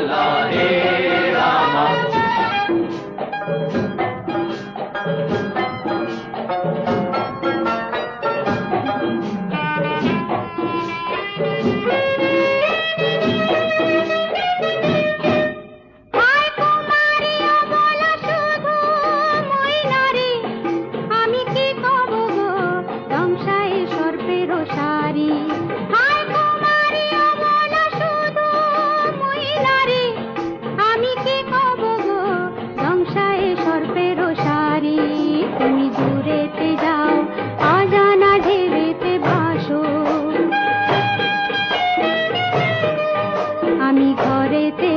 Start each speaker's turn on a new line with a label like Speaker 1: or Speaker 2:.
Speaker 1: আল্লাহ হে রামা।
Speaker 2: তুমি দূরেতে যাও অজানা ঢেউতে ভাসো, আমি ঘরেতে